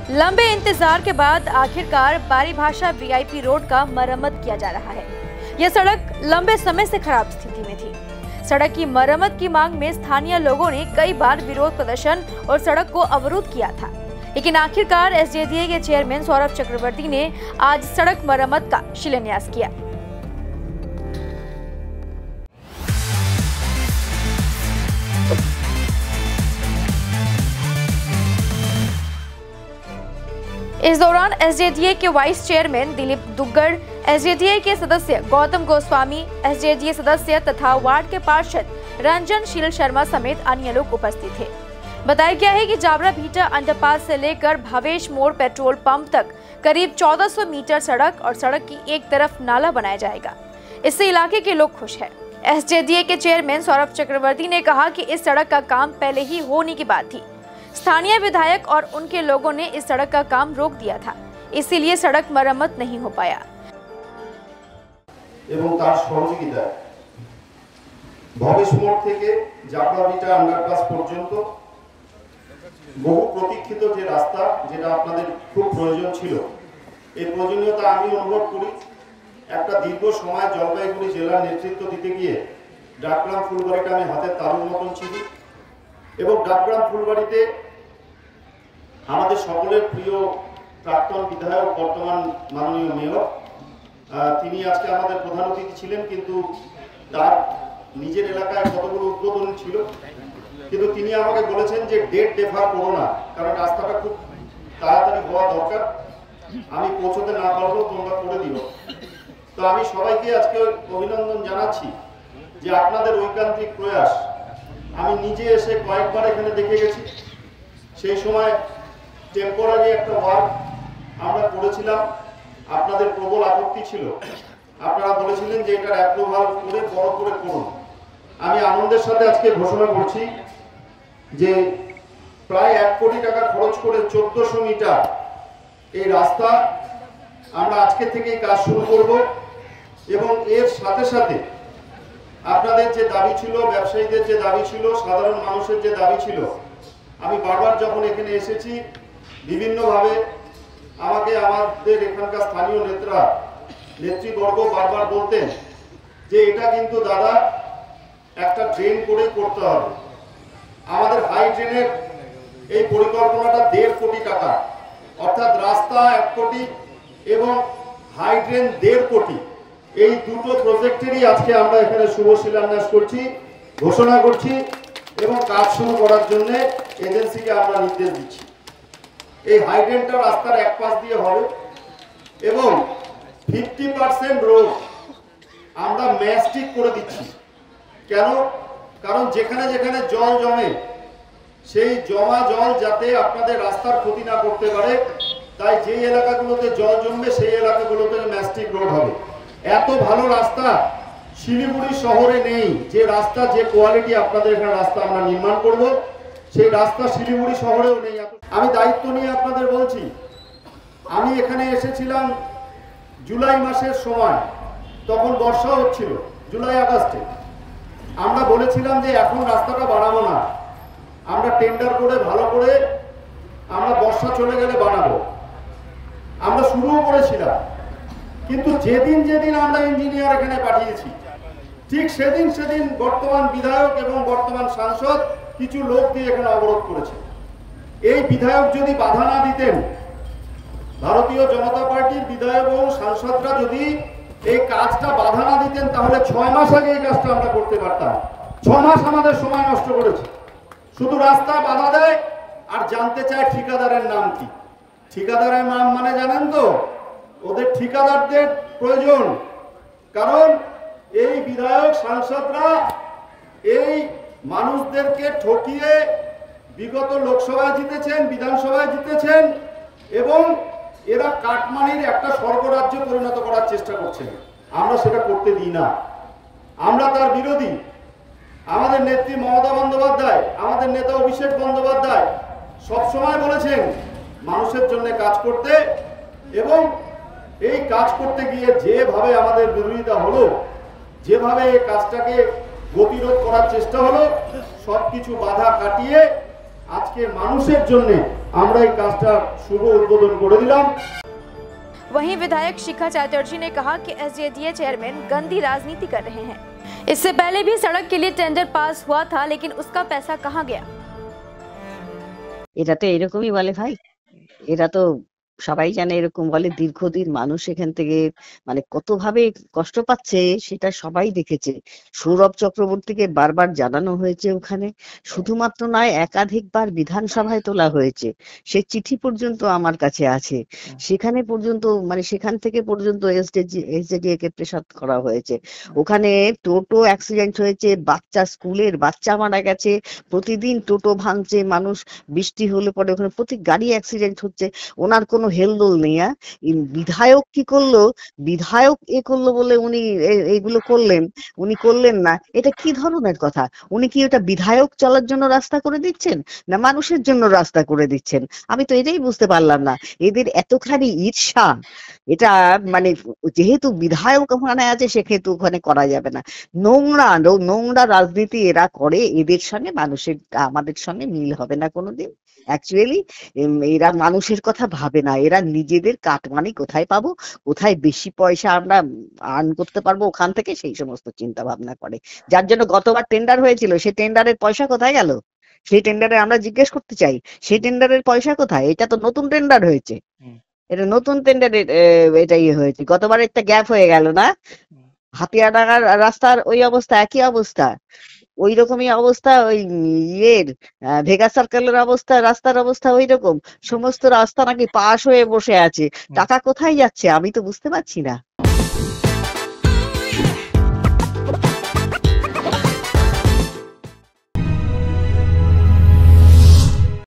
लंबे इंतजार के बाद आखिरकार बारी भाषा वीआईपी रोड का मरम्मत किया जा रहा है। यह सड़क लंबे समय से खराब स्थिति में थी। सड़क की मरम्मत की मांग में स्थानीय लोगों ने कई बार विरोध प्रदर्शन और सड़क को अवरुद्ध किया था, लेकिन आखिरकार एसजेडीए के चेयरमैन सौरभ चक्रवर्ती ने आज सड़क मरम्मत का शिलान्यास किया। इस दौरान एसजेडीए के vice chairman Dilip Duggar, SJDA के सदस्य गौतम गोस्वामी, एसजेडीए सदस्य तथा वार्ड के पार्षद रंजनशील शर्मा समेत अन्य लोग उपस्थित थे। बताया गया है कि जाबरा भीटा अंडरपास से लेकर भवेश मोड़ पेट्रोल पंप तक करीब 1400 मीटर सड़क और सड़क की एक तरफ नाला बनाया जाएगा। इससे इलाके के लोग खुश हैं। एसजेडीए के चेयरमैन सौरभ चक्रवर्ती ने कहा कि इस सड़क का काम पहले ही होने की बात थी। स्थानीय विधायक और उनके लोगों ने इस सड़क का काम रोक दिया था, इसीलिए सड़क मरम्मत नहीं हो पाया। এবং তার সহযোগিতায় ভবেশ মোড় থেকে জাবরা ভিটা আন্ডারপাস পর্যন্ত বহু প্রতীক্ষিত যে রাস্তা, যেটা আপনাদের খুব প্রয়োজন ছিল, এই প্রয়োজনীয়তা আমি অনুভব করি। একটা দীর্ঘ সময় জলপাইগুড়ি জেলার নেতৃত্ব দিতে গিয়ে ডাকগ্রাম ফুলবাড়িটা আমি হাতে তালুর মতন ছিল এবং ডাকগ্রাম ফুলবাড়িতে আমাদের সকলের প্রিয় প্রাক্তন বিধায়ক বর্তমান মাননীয় মেয়র তিনি আজকে আমাদের প্রধান অতিথি ছিলেন, কিন্তু তার নিজের এলাকায় কতগুলো উদ্বোধন ছিল, কিন্তু তিনি আমাকে বলেছেন যে ডেট ডেফার করো না, কারণ রাস্তাটা খুব তাড়াতাড়ি হওয়া দরকার, আমি পৌঁছতে না পারলেও তোমরা করে দিও। তো আমি সবাইকে আজকে অভিনন্দন জানাচ্ছি যে আপনাদের ঐকান্তিক প্রয়াস। আমি নিজে এসে কয়েকবার এখানে দেখে গেছি। সেই সময় টেম্পোরারি একটা ওয়ার্ক আমরা করেছিলাম, আপনাদের প্রবল আপত্তি ছিল, আপনারা বলেছিলেন যে এটার অ্যাপ্রুভাল করে বড় করে করুন। আমি আনন্দের সাথে আজকে ঘোষণা করছি যে প্রায় 1 কোটি টাকা খরচ করে 1400 মিটার এই রাস্তা আমরা আজকে থেকেই কাজ শুরু করব এবং এর সাথে সাথে আপনাদের যে দাবি ছিল, ব্যবসায়ীদের যে দাবি ছিল, সাধারণ মানুষের যে দাবি ছিল, আমি বারবার যখন এখানে এসেছি বিভিন্নভাবে আমাকে আমাদের এখানকার স্থানীয় নেতৃবর্গ বারবার বলতেন যে এটা কিন্তু দাদা একটা ড্রেন করে করতে হবে। আমাদের হাই ড্রেনের এই পরিকল্পনাটা 1.5 কোটি টাকা, অর্থাৎ রাস্তা 1 কোটি এবং হাই ড্রেন 1.5 কোটি, এই দুটো প্রজেক্টেরই আজকে আমরা এখানে শুভ শিলান্যাস করছি, ঘোষণা করছি এবং কাজ শুরু করার জন্য এজেন্সিকে আমরা নির্দেশ দিচ্ছি। এই হাই ড্রেনটা রাস্তার এক পাশ দিয়ে হবে এবং 50% রোড আমরা ম্যাস্টিক করে দিচ্ছি। কেন? কারণ যেখানে যেখানে জল জমে সেই জমা জল যাতে আপনাদের রাস্তার ক্ষতি না করতে পারে, তাই যেই এলাকাগুলোতে জল জমবে সেই এলাকাগুলোতে ম্যাস্টিক রোড হবে। এত ভালো রাস্তা শিলিগুড়ি শহরে নেই, যে রাস্তা যে কোয়ালিটি আপনাদের এখানে রাস্তা আমরা নির্মাণ করব সেই রাস্তা শিলিগুড়ি শহরেও নেই। আমি দায়িত্ব নিয়ে আপনাদের বলছি, আমি এখানে এসেছিলাম জুলাই মাসের সময়, তখন বর্ষা হচ্ছিল, জুলাই আগস্টে। আমরা বলেছিলাম যে এখন রাস্তাটা বাড়াবো না, আমরা টেন্ডার করে ভালো করে আমরা বর্ষা চলে গেলে বানাবো, আমরা শুরুও করেছিলাম। কিন্তু যেদিন আমরা ইঞ্জিনিয়ার এখানে পাঠিয়েছি, ঠিক সেদিন বর্তমান বিধায়ক এবং বর্তমান সাংসদ কিছু লোক দিয়ে এখানে অবরোধ করেছে। এই বিধায়ক যদি বাধা না দিতেন, ভারতীয় জনতা পার্টির বিধায়ক এবং সাংসদরা যদি এই কাজটা বাধা না দিতেন, তাহলে 6 মাস আগে এই কাজটা আমরা করতে পারতাম। 6 মাস আমাদের সময় নষ্ট করেছে। শুধু রাস্তা বাধা দেয় আর জানতে চায় ঠিকাদারের নাম কি। ঠিকাদারের নাম মানে জানেন তো? ওদের ঠিকাদারদের প্রয়োজন, কারণ এই বিধায়ক সাংসদরা এই মানুষদেরকে ঠকিয়ে বিগত লোকসভায় জিতেছেন, বিধানসভায় জিতেছেন এবং এরা কাটমানির একটা স্বর্গরাজ্য পরিণত করার চেষ্টা করছেন। আমরা সেটা করতে দিই না, আমরা তার বিরোধী। আমাদের নেত্রী মমতা বন্দ্যোপাধ্যায়, আমাদের নেতা অভিষেক বন্দ্যোপাধ্যায় সবসময় বলেছেন মানুষের জন্য কাজ করতে, এবং এই কাজ করতে গিয়ে যেভাবে আমাদের বিরোধিতা হলো, যেভাবে এই কাজটাকে গতিরোধ করার চেষ্টা হলো, সবকিছু বাধা কাটিয়ে আজকে মানুষের জন্য আমরা এই কাজটা শুভ উদ্বোধন করে দিলাম। वहीं विधायक शिखा चैटर्जी ने कहा कि एसजेडीए चेयरमैन गंदी राजनीति कर रहे हैं। इससे पहले भी सड़क के लिए टेंडर पास हुआ था, लेकिन उसका पैसा कहां गया? এটা তো এরকমই বলে ভাই, এরা তো সবাই জানে এরকম বলে। দীর্ঘদিন মানুষ এখান থেকে মানে কতভাবে কষ্ট পাচ্ছে সেটা সবাই দেখেছে। সৌরভ চক্রবর্তীকে বারবার জানানো হয়েছে, ওখানে শুধুমাত্র নয় একাধিকবার বিধানসভায় তোলা হয়েছে, সে চিঠি পর্যন্ত আমার কাছে আছে। সেখানে পর্যন্ত মানে সেখান থেকে পর্যন্ত এসজেডিএ কে প্রেসার করা হয়েছে। ওখানে টোটো অ্যাক্সিডেন্ট হয়েছে, স্কুলের বাচ্চা মারা গেছে, প্রতিদিন টোটো ভাঙছে মানুষ, বৃষ্টি হলে পরে ওখানে প্রতি গাড়ি অ্যাক্সিডেন্ট হচ্ছে। ওনার কোনো হেলদোল নেই। বিধায়ক কি করলো, বিধায়ক করলো বলে উনি এইগুলো করলেন, উনি করলেন না। এটা কি ধরনের কথা? উনি কি ওটা বিধায়ক চলার জন্য রাস্তা করে দিচ্ছেন না মানুষের জন্য রাস্তা করে দিচ্ছেন? আমি তো এটাই বুঝতে পারলাম না, এদের এতখানি ঈর্ষা। এটা মানে যেহেতু বিধায়ক ওখানে আছে সেক্ষেত্রে ওখানে করা যাবে না। নোংরা নোংরা রাজনীতি এরা করে, এদের সঙ্গে মানুষের আমাদের সঙ্গে মিল হবে না কোনোদিন। অ্যাকচুয়ালি এরা মানুষের কথা ভাবে না, এরা নিজেদের কাটমানি কোথায় পাবো, কোথায় বেশি পয়সা আমরা আর্ন করতে পারবো ওখান থেকে, সেই সমস্ত চিন্তা ভাবনা করে। যার জন্য গতবার টেন্ডার হয়েছিল, সেই টেন্ডারের পয়সা কোথায় গেল? সেই টেন্ডারে আমরা জিজ্ঞেস করতে চাই, সেই টেন্ডারের পয়সা কোথায়? এটা তো নতুন টেন্ডার হয়েছে, এটা নতুন টেন্ডারের এটাই হয়েছে। গতবার একটা গ্যাপ হয়ে গেল না? হাতিয়াডাঙ্গার রাস্তার ওই অবস্থা, একই অবস্থা, ওই রকমই অবস্থা। ওই ভেগা সার্কেলের অবস্থা, রাস্তার অবস্থা ওই রকম। সমস্ত রাস্তা নাকি পাশ হয়ে বসে আছে, টাকা কোথায় যাচ্ছে আমি তো বুঝতে পারছি না।